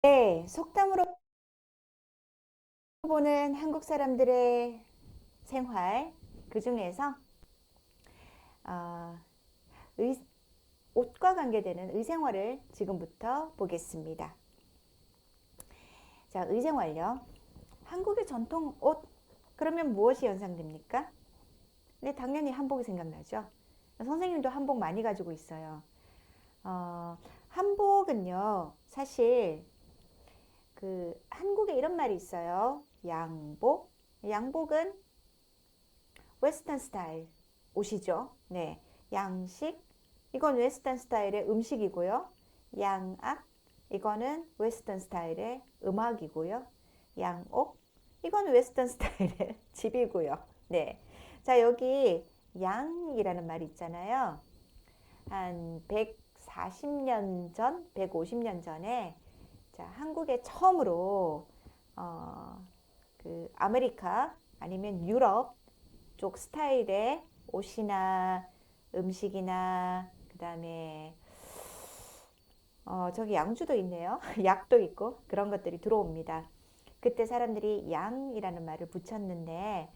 네, 속담으로 보는 한국 사람들의 생활, 그 중에서 어, 의- 옷과 관계되는 의생활을 지금부터 보겠습니다. 자, 의생활요. 한국의 전통 옷, 그러면 무엇이 연상됩니까? 네, 당연히 한복이 생각나죠. 선생님도 한복 많이 가지고 있어요. 어, 한복은요, 사실 한국에 이런 말이 있어요. 양복. 양복은 웨스턴 스타일 옷이죠. 네. 양식. 이건 웨스턴 스타일의 음식이고요. 양악. 이거는 웨스턴 스타일의 음악이고요. 양옥. 이건 웨스턴 스타일의 집이고요. 네. 자, 여기 양이라는 말이 있잖아요. 한 140년 전, 150년 전에 자, 한국에 처음으로 어, 아메리카 아니면 유럽 쪽 스타일의 옷이나 음식이나 그다음에 저기 양주도 있네요. 약도 있고 그런 것들이 들어옵니다. 그때 사람들이 양이라는 말을 붙였는데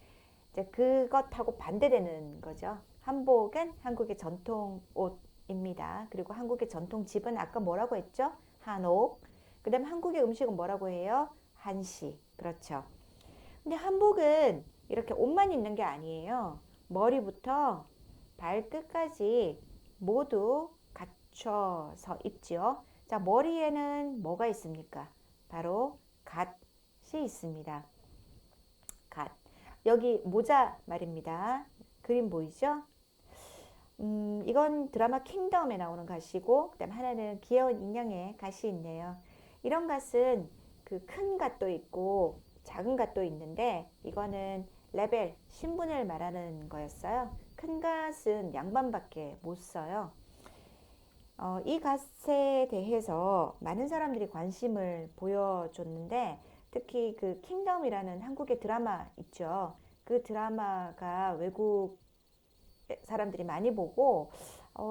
이제 그것하고 반대되는 거죠. 한복은 한국의 전통 옷입니다. 그리고 한국의 전통 집은 아까 뭐라고 했죠? 한옥. 그다음 한국의 음식은 뭐라고 해요? 한식. 그렇죠. 근데 한복은 이렇게 옷만 입는 게 아니에요. 머리부터 발끝까지 모두 갖춰서 입죠. 자, 머리에는 뭐가 있습니까? 바로 갓이 있습니다. 갓. 여기 모자 말입니다. 그림 보이죠? 이건 드라마 킹덤에 나오는 갓이고, 그다음 하나는 귀여운 인형의 갓이 있네요. 이런 갓은 그 큰 갓도 있고 작은 갓도 있는데 이거는 레벨, 신분을 말하는 거였어요. 큰 갓은 양반밖에 못 써요. 이 갓에 대해서 많은 사람들이 관심을 보여줬는데 특히 그 킹덤이라는 한국의 드라마 있죠. 그 드라마가 외국 사람들이 많이 보고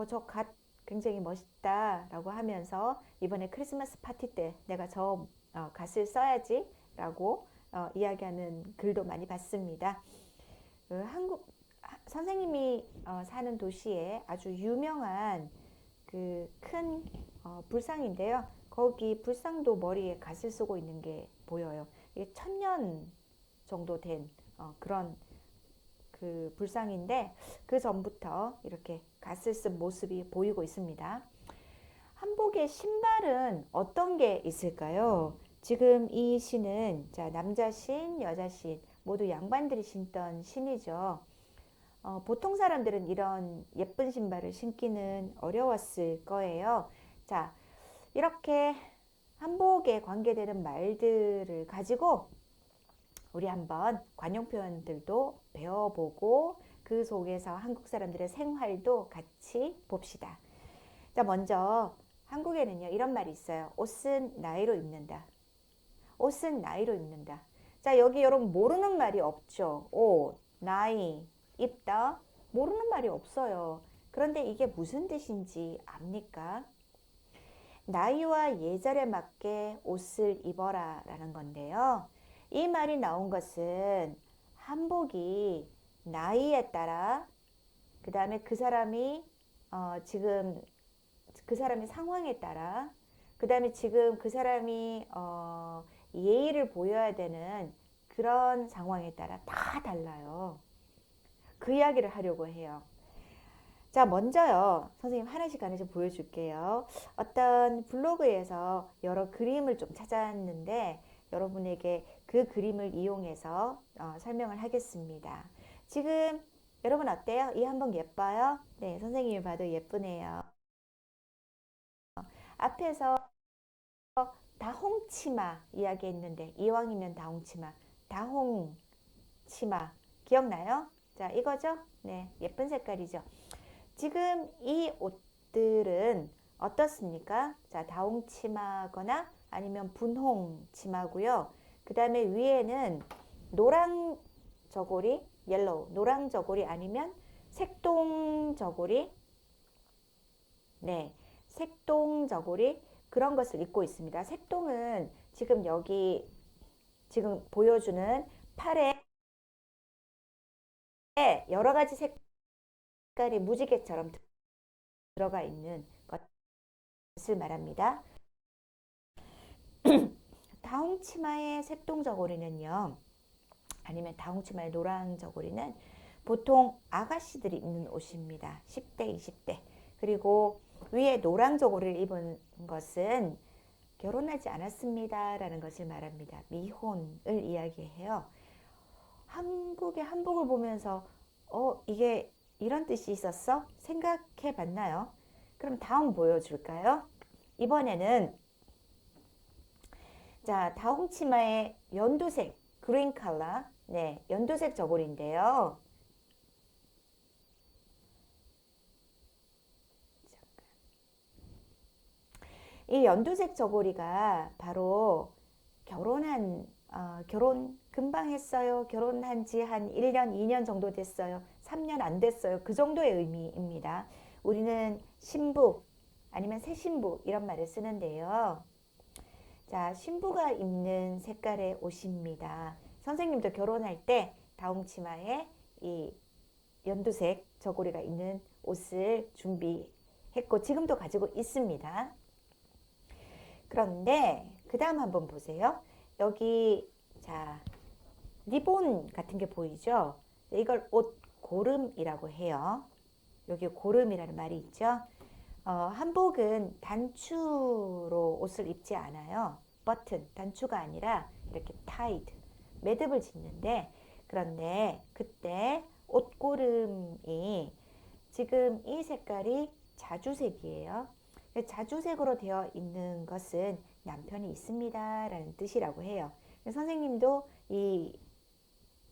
저 갓 굉장히 멋있다라고 하면서 이번에 크리스마스 파티 때 내가 저 갓을 써야지 라고 이야기하는 글도 많이 봤습니다. 한국 선생님이 사는 도시에 아주 유명한 그 큰 불상인데요. 거기 불상도 머리에 갓을 쓰고 있는 게 보여요. 이게 1000년 정도 된 그런 그 불상인데 그 전부터 이렇게 갓을 쓴 모습이 보이고 있습니다. 한복의 신발은 어떤 게 있을까요? 지금 이 신은 자, 남자 신, 여자 신 모두 양반들이 신던 신이죠. 보통 사람들은 이런 예쁜 신발을 신기는 어려웠을 거예요. 자, 이렇게 한복에 관계되는 말들을 가지고 우리 한번 관용 표현들도 배워보고 그 속에서 한국 사람들의 생활도 같이 봅시다. 자, 먼저 한국에는요, 이런 말이 있어요. 옷은 나이로 입는다. 옷은 나이로 입는다. 자, 여기 여러분 모르는 말이 없죠. 옷, 나이, 입다. 모르는 말이 없어요. 그런데 이게 무슨 뜻인지 압니까? 나이와 예절에 맞게 옷을 입어라 라는 건데요. 이 말이 나온 것은 한복이 나이에 따라 그 다음에 그 사람이 지금 그 사람의 상황에 따라 그 다음에 지금 그 사람이 예의를 보여야 되는 그런 상황에 따라 다 달라요. 그 이야기를 하려고 해요. 자, 먼저요. 선생님 하나씩 하나씩 보여줄게요. 어떤 블로그에서 여러 그림을 좀 찾았는데 여러분에게 그 그림을 이용해서 설명을 하겠습니다. 지금 여러분 어때요? 이 한복 예뻐요? 네, 선생님이 봐도 예쁘네요. 앞에서 다홍치마 이야기했는데 이왕이면 다홍치마, 다홍치마 기억나요? 자, 이거죠? 네, 예쁜 색깔이죠. 지금 이 옷들은 어떻습니까? 자, 다홍 치마거나 아니면 분홍 치마고요. 그 다음에 위에는 노랑 저고리, 옐로우, 노랑 저고리 아니면 색동 저고리, 네, 색동 저고리. 그런 것을 입고 있습니다. 색동은 지금 여기 지금 보여주는 팔에 여러 가지 색깔이 무지개처럼 들어가 있는 것을 말합니다. 다홍 치마의 색동 저고리는요, 아니면 다홍 치마의 노랑 저고리는 보통 아가씨들이 입는 옷입니다. 10대, 20대. 그리고 위에 노랑 저고리를 입은 것은 결혼하지 않았습니다 라는 것을 말합니다. 미혼을 이야기해요. 한국의 한복을 보면서 이게 이런 뜻이 있었어? 생각해 봤나요? 그럼 다음 보여줄까요? 이번에는 자, 다홍 치마의 연두색 그린 컬러, 네, 연두색 저고리인데요. 이 연두색 저고리가 바로 결혼 금방 했어요. 결혼한 지 한 1년, 2년 정도 됐어요. 3년 안 됐어요. 그 정도의 의미입니다. 우리는 신부 아니면 새 신부 이런 말을 쓰는데요. 자, 신부가 입는 색깔의 옷입니다. 선생님도 결혼할 때 다홍치마에 이 연두색 저고리가 있는 옷을 준비했고 지금도 가지고 있습니다. 그런데 그 다음 한번 보세요. 여기 자 리본 같은 게 보이죠? 이걸 옷 고름이라고 해요. 여기 고름이라는 말이 있죠. 한복은 단추로 옷을 입지 않아요. 버튼, 단추가 아니라 이렇게 타이드, 매듭을 짓는데 그런데 그때 옷고름이 지금 이 색깔이 자주색이에요. 자주색으로 되어 있는 것은 남편이 있습니다 라는 뜻이라고 해요. 선생님도 이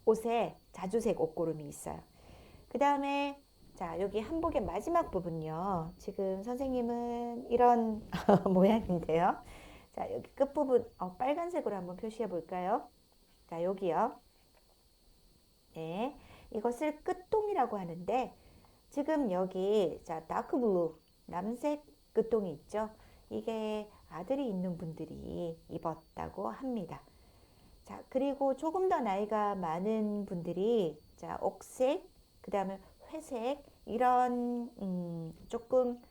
옷에 자주색 옷고름이 있어요. 그 다음에 자 여기 한복의 마지막 부분요. 지금 선생님은 이런 모양인데요. 자 여기 끝부분 빨간색으로 한번 표시해 볼까요? 자 여기요. 네, 이것을 끝동이라고 하는데 지금 여기 자 다크 블루 남색 끝동이 있죠. 이게 아들이 있는 분들이 입었다고 합니다. 자 그리고 조금 더 나이가 많은 분들이 자 옥색 그 다음에 회색 이런 조금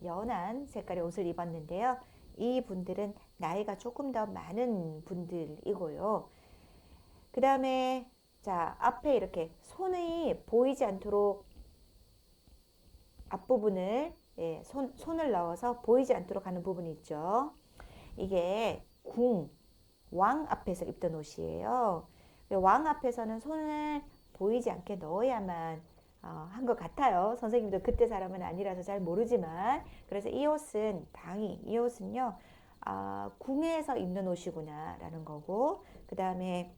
연한 색깔의 옷을 입었는데요. 이 분들은 나이가 조금 더 많은 분들이고요. 그 다음에 자 앞에 이렇게 손이 보이지 않도록 앞부분을 손을 넣어서 보이지 않도록 하는 부분이 있죠. 이게 왕 앞에서 입던 옷이에요. 왕 앞에서는 손을 보이지 않게 넣어야만 한 것 같아요. 선생님도 그때 사람은 아니라서 잘 모르지만 그래서 이 옷은 이 옷은요 궁에서 입는 옷이구나 라는 거고 그 다음에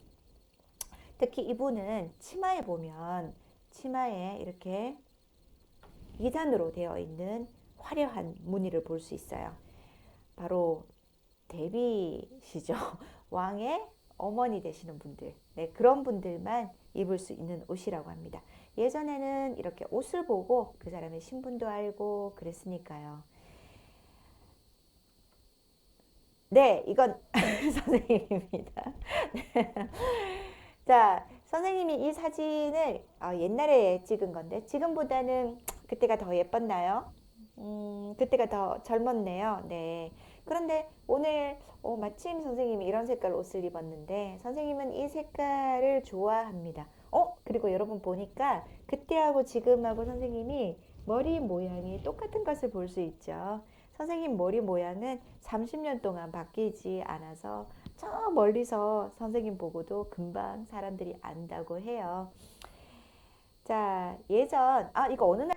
특히 이분은 치마에 보면 치마에 이렇게 2단으로 되어 있는 화려한 무늬를 볼 수 있어요. 바로 데뷔시죠. 왕의 어머니 되시는 분들, 네, 그런 분들만 입을 수 있는 옷이라고 합니다. 예전에는 이렇게 옷을 보고 그 사람의 신분도 알고 그랬으니까요. 네, 이건 선생님입니다. 자, 선생님이 이 사진을 옛날에 찍은 건데 지금보다는 그때가 더 예뻤나요? 그때가 더 젊었네요. 네. 그런데 오늘 마침 선생님이 이런 색깔 옷을 입었는데 선생님은 이 색깔을 좋아합니다. 그리고 여러분 보니까 그때하고 지금하고 선생님이 머리 모양이 똑같은 것을 볼 수 있죠. 선생님 머리 모양은 30년 동안 바뀌지 않아서 저 멀리서 선생님 보고도 금방 사람들이 안다고 해요. 자, 이거 어느 날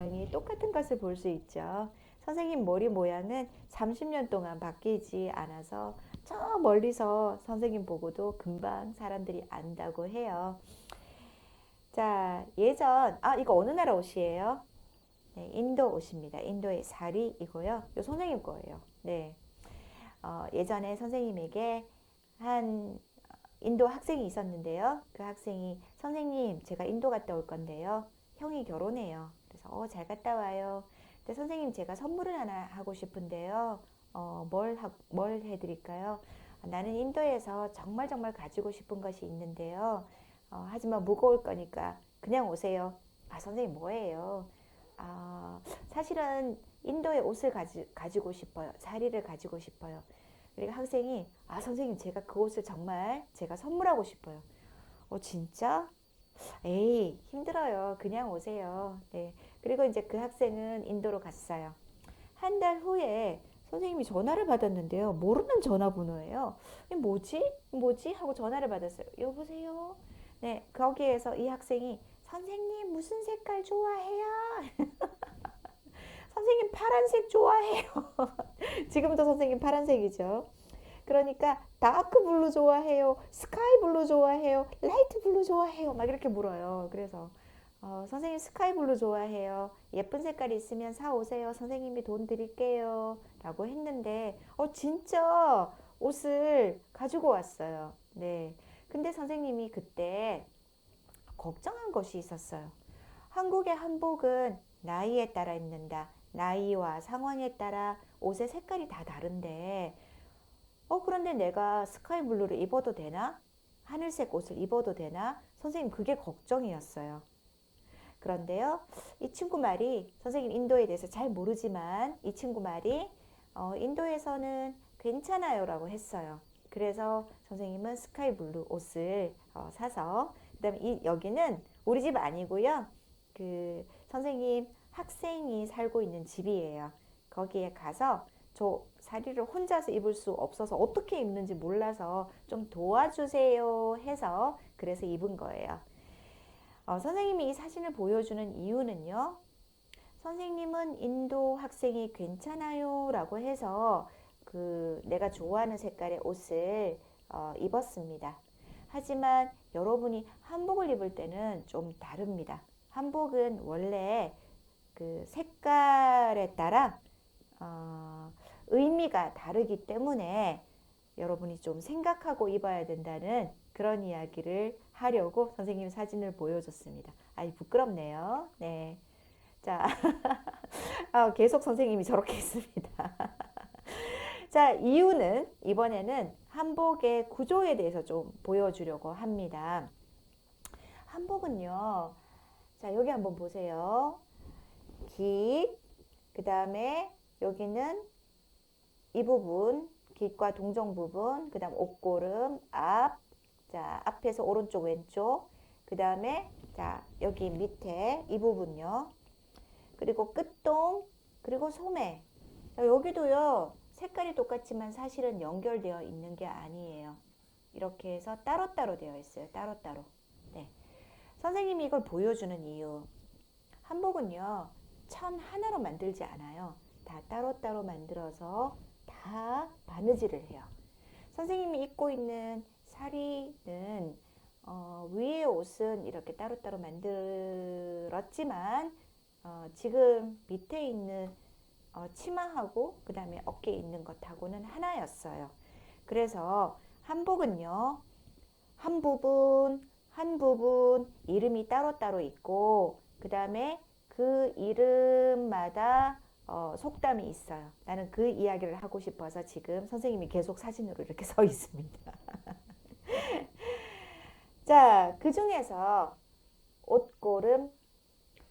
모양이 똑같은 것을 볼 수 있죠. 선생님 머리 모양은 30년 동안 바뀌지 않아서 저 멀리서 선생님 보고도 금방 사람들이 안다고 해요. 자, 이거 어느 나라 옷이에요? 네, 인도 옷입니다. 인도의 사리이고요. 이 선생님 거예요. 네. 예전에 선생님에게 한 인도 학생이 있었는데요. 그 학생이 선생님, 제가 인도 갔다 올 건데요. 형이 결혼해요. 그래서 잘 갔다 와요. 근데 선생님, 제가 선물을 하나 하고 싶은데요. 뭘 해드릴까요? 나는 인도에서 정말 정말 가지고 싶은 것이 있는데요. 하지만 무거울 거니까 그냥 오세요. 아, 선생님 뭐예요? 사실은 인도의 옷을 가지고 싶어요. 사리를 가지고 싶어요. 그리고 학생이 선생님 제가 그 옷을 정말 제가 선물하고 싶어요. 진짜? 에이 힘들어요. 그냥 오세요. 네. 그리고 이제 그 학생은 인도로 갔어요. 한 달 후에 선생님이 전화를 받았는데요. 모르는 전화번호예요. 뭐지? 뭐지? 하고 전화를 받았어요. 여보세요? 네, 거기에서 이 학생이 선생님 무슨 색깔 좋아해요? 선생님 파란색 좋아해요. 지금도 선생님 파란색이죠. 그러니까 다크 블루 좋아해요, 스카이 블루 좋아해요, 라이트 블루 좋아해요, 막 이렇게 물어요. 그래서 선생님 스카이 블루 좋아해요. 예쁜 색깔이 있으면 사 오세요. 선생님이 돈 드릴게요. 라고 했는데 진짜 옷을 가지고 왔어요. 네. 근데 선생님이 그때 걱정한 것이 있었어요. 한국의 한복은 나이에 따라 입는다. 나이와 상황에 따라 옷의 색깔이 다 다른데 그런데 내가 스카이 블루를 입어도 되나? 하늘색 옷을 입어도 되나? 선생님 그게 걱정이었어요. 그런데요, 이 친구 말이 선생님 인도에 대해서 잘 모르지만 이 친구 말이 인도에서는 괜찮아요라고 했어요. 그래서 선생님은 스카이 블루 옷을 사서 그다음에 여기는 우리 집 아니고요. 그 선생님 학생이 살고 있는 집이에요. 거기에 가서 저 사리를 혼자서 입을 수 없어서 어떻게 입는지 몰라서 좀 도와주세요 해서 그래서 입은 거예요. 선생님이 이 사진을 보여주는 이유는요. 선생님은 인도 학생이 괜찮아요 라고 해서 내가 좋아하는 색깔의 옷을 입었습니다. 하지만 여러분이 한복을 입을 때는 좀 다릅니다. 한복은 원래 그 색깔에 따라 의미가 다르기 때문에 여러분이 좀 생각하고 입어야 된다는 그런 이야기를 하려고 선생님 사진을 보여줬습니다. 부끄럽네요. 네. 자, 계속 선생님이 저렇게 했습니다. 자, 이유는 이번에는 한복의 구조에 대해서 좀 보여주려고 합니다. 한복은요, 자, 여기 한번 보세요. 그 다음에 여기는 이 부분, 깃과 동정 부분, 그 다음 옷고름, 자, 앞에서 오른쪽, 왼쪽, 그 다음에, 자, 여기 밑에 이 부분요. 그리고 끝동, 그리고 소매. 자, 여기도요, 색깔이 똑같지만 사실은 연결되어 있는 게 아니에요. 이렇게 해서 따로따로 되어 있어요. 따로따로. 네. 선생님이 이걸 보여주는 이유. 한복은요, 천 하나로 만들지 않아요. 다 따로따로 만들어서 다 바느질을 해요. 선생님이 입고 있는 사리는 위에 옷은 이렇게 따로따로 만들었지만 지금 밑에 있는 치마하고 그 다음에 어깨에 있는 것하고는 하나였어요. 그래서 한복은요, 한 부분 한 부분 이름이 따로따로 있고 그 다음에 그 이름마다 속담이 있어요. 나는 그 이야기를 하고 싶어서 지금 선생님이 계속 사진으로 이렇게 서 있습니다. 자, 그 중에서 옷고름,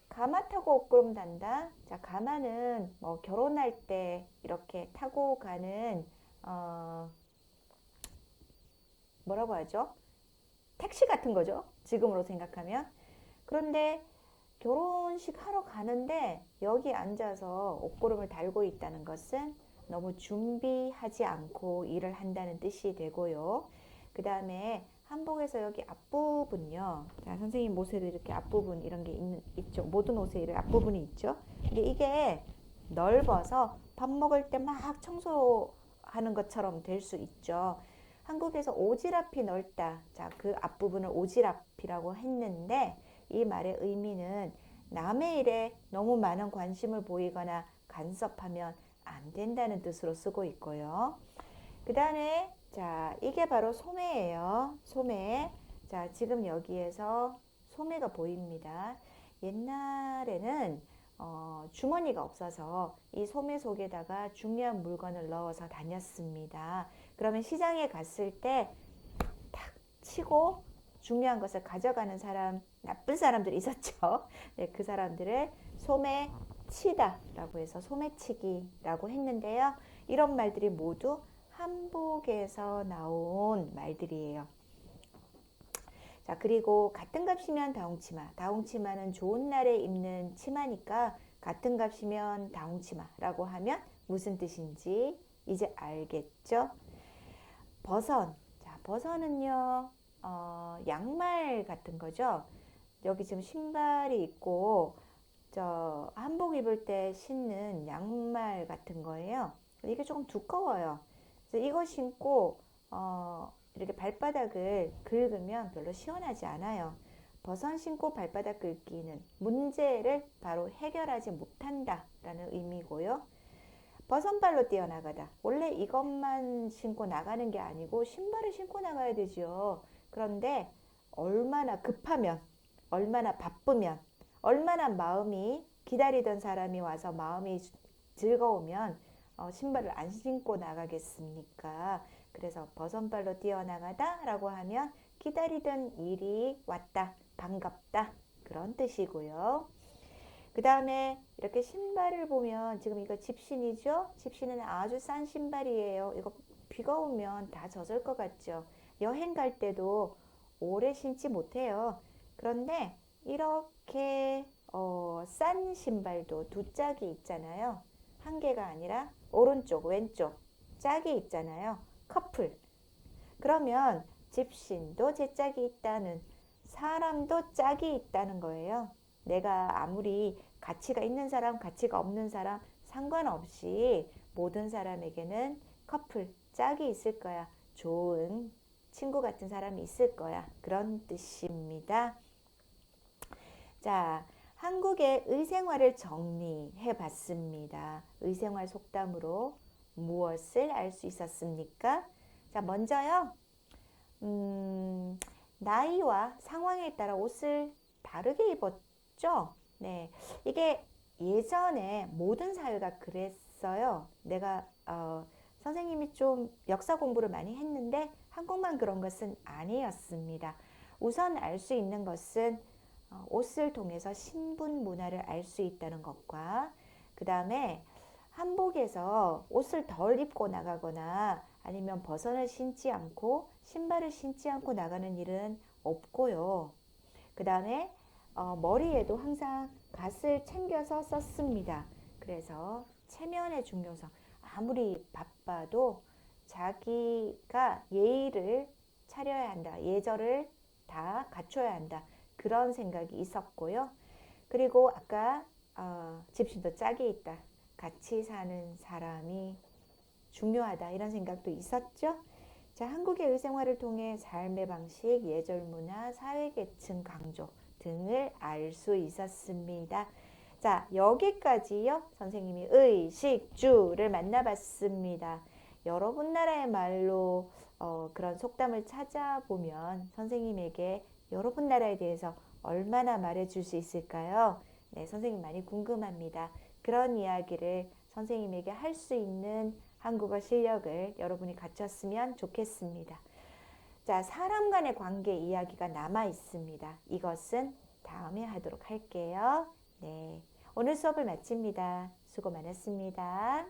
가마 타고 옷고름 단다. 자, 가마는 뭐 결혼할 때 이렇게 타고 가는 뭐라고 하죠? 택시 같은 거죠. 지금으로 생각하면. 그런데 결혼식 하러 가는데 여기 앉아서 옷고름을 달고 있다는 것은 너무 준비하지 않고 일을 한다는 뜻이 되고요. 그 다음에 한복에서 여기 앞부분요. 자, 선생님 옷에도 이렇게 앞부분 이런 게 있죠. 모든 옷에 이렇게 앞부분이 있죠. 근데 이게 넓어서 밥 먹을 때 막 청소하는 것처럼 될 수 있죠. 한국에서 오지랖이 넓다. 자, 그 앞부분을 오지랖이라고 했는데 이 말의 의미는 남의 일에 너무 많은 관심을 보이거나 간섭하면 안 된다는 뜻으로 쓰고 있고요. 그 다음에 자, 이게 바로 소매예요. 소매. 자, 지금 여기에서 소매가 보입니다. 옛날에는 주머니가 없어서 이 소매 속에다가 중요한 물건을 넣어서 다녔습니다. 그러면 시장에 갔을 때 탁 치고 중요한 것을 가져가는 사람, 나쁜 사람들이 있었죠. 네, 그 사람들을 소매치다라고 해서 소매치기라고 했는데요. 이런 말들이 모두 한복에서 나온 말들이에요. 자, 그리고 같은 값이면 다홍치마. 다홍치마는 좋은 날에 입는 치마니까 같은 값이면 다홍치마라고 하면 무슨 뜻인지 이제 알겠죠? 버선. 자, 버선은요, 양말 같은 거죠. 여기 지금 신발이 있고, 저 한복 입을 때 신는 양말 같은 거예요. 이게 조금 두꺼워요. 그래서 이거 신고 이렇게 발바닥을 긁으면 별로 시원하지 않아요. 버선 신고 발바닥 긁기는 문제를 바로 해결하지 못한다라는 의미고요. 버선발로 뛰어나가다. 원래 이것만 신고 나가는 게 아니고 신발을 신고 나가야 되죠. 그런데 얼마나 급하면, 얼마나 바쁘면, 얼마나 마음이 기다리던 사람이 와서 마음이 즐거우면 신발을 안 신고 나가겠습니까? 그래서 버선발로 뛰어나가다 라고 하면 기다리던 일이 왔다, 반갑다 그런 뜻이고요. 그 다음에 이렇게 신발을 보면 지금 이거 집신이죠? 집신은 아주 싼 신발이에요. 이거 비가 오면 다 젖을 것 같죠? 여행 갈 때도 오래 신지 못해요. 그런데 이렇게 싼 신발도 두 짝이 있잖아요. 한 개가 아니라 오른쪽, 왼쪽 짝이 있잖아요. 커플. 그러면 집신도 제 짝이 있다는, 사람도 짝이 있다는 거예요. 내가 아무리 가치가 있는 사람, 가치가 없는 사람 상관없이 모든 사람에게는 커플, 짝이 있을 거야. 좋은 친구 같은 사람이 있을 거야. 그런 뜻입니다. 자, 한국의 의생활을 정리해 봤습니다. 의생활 속담으로 무엇을 알 수 있었습니까? 자, 먼저요. 나이와 상황에 따라 옷을 다르게 입었죠. 네, 이게 예전에 모든 사회가 그랬어요. 내가 선생님이 좀 역사 공부를 많이 했는데 한국만 그런 것은 아니었습니다. 우선 알 수 있는 것은 옷을 통해서 신분 문화를 알 수 있다는 것과 그 다음에 한복에서 옷을 덜 입고 나가거나 아니면 버선을 신지 않고 신발을 신지 않고 나가는 일은 없고요. 그 다음에 머리에도 항상 갓을 챙겨서 썼습니다. 그래서 체면의 중요성, 아무리 바빠도 자기가 예의를 차려야 한다. 예절을 다 갖춰야 한다. 그런 생각이 있었고요. 그리고 아까 집신도 짝이 있다. 같이 사는 사람이 중요하다. 이런 생각도 있었죠. 자, 한국의 의생활을 통해 삶의 방식, 예절 문화, 사회계층 강조 등을 알 수 있었습니다. 자, 여기까지요. 선생님이 의식주를 만나봤습니다. 여러분 나라의 말로 그런 속담을 찾아보면 선생님에게 여러분 나라에 대해서 얼마나 말해줄 수 있을까요? 네, 선생님 많이 궁금합니다. 그런 이야기를 선생님에게 할 수 있는 한국어 실력을 여러분이 갖췄으면 좋겠습니다. 자, 사람 간의 관계 이야기가 남아 있습니다. 이것은 다음에 하도록 할게요. 네, 오늘 수업을 마칩니다. 수고 많았습니다.